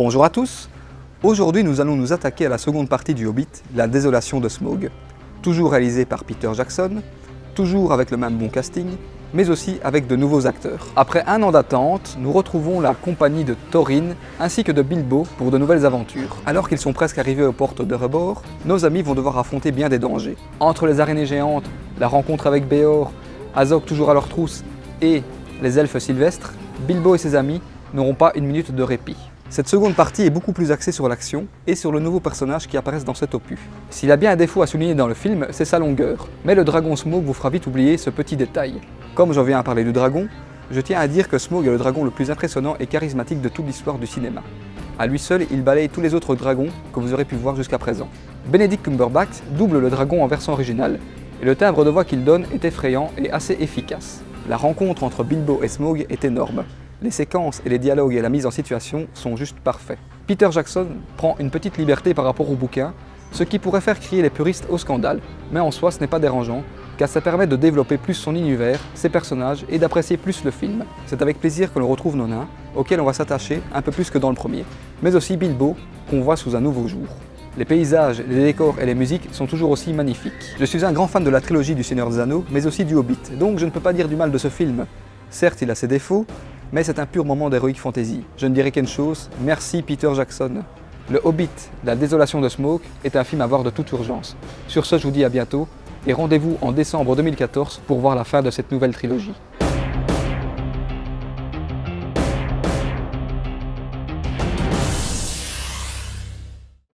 Bonjour à tous. Aujourd'hui nous allons nous attaquer à la seconde partie du Hobbit, la désolation de Smaug. Toujours réalisé par Peter Jackson, toujours avec le même bon casting, mais aussi avec de nouveaux acteurs. Après un an d'attente, nous retrouvons la compagnie de Thorin ainsi que de Bilbo pour de nouvelles aventures. Alors qu'ils sont presque arrivés aux portes d'Erebor, nos amis vont devoir affronter bien des dangers. Entre les araignées géantes, la rencontre avec Beor, Azog toujours à leur trousse et les elfes sylvestres, Bilbo et ses amis n'auront pas une minute de répit. Cette seconde partie est beaucoup plus axée sur l'action et sur le nouveau personnage qui apparaissent dans cet opus. S'il a bien un défaut à souligner dans le film, c'est sa longueur, mais le dragon Smaug vous fera vite oublier ce petit détail. Comme j'en viens à parler du dragon, je tiens à dire que Smaug est le dragon le plus impressionnant et charismatique de toute l'histoire du cinéma. À lui seul, il balaye tous les autres dragons que vous aurez pu voir jusqu'à présent. Benedict Cumberbatch double le dragon en version originale, et le timbre de voix qu'il donne est effrayant et assez efficace. La rencontre entre Bilbo et Smaug est énorme. Les séquences et les dialogues et la mise en situation sont juste parfaits. Peter Jackson prend une petite liberté par rapport au bouquin, ce qui pourrait faire crier les puristes au scandale, mais en soi ce n'est pas dérangeant, car ça permet de développer plus son univers, ses personnages et d'apprécier plus le film. C'est avec plaisir que l'on retrouve nos nains, auxquels on va s'attacher un peu plus que dans le premier, mais aussi Bilbo, qu'on voit sous un nouveau jour. Les paysages, les décors et les musiques sont toujours aussi magnifiques. Je suis un grand fan de la trilogie du Seigneur des Anneaux, mais aussi du Hobbit, donc je ne peux pas dire du mal de ce film. Certes, il a ses défauts, mais c'est un pur moment d'heroic fantasy. Je ne dirais qu'une chose, merci Peter Jackson. Le Hobbit, la désolation de Smaug, est un film à voir de toute urgence. Sur ce, je vous dis à bientôt, et rendez-vous en décembre 2014 pour voir la fin de cette nouvelle trilogie.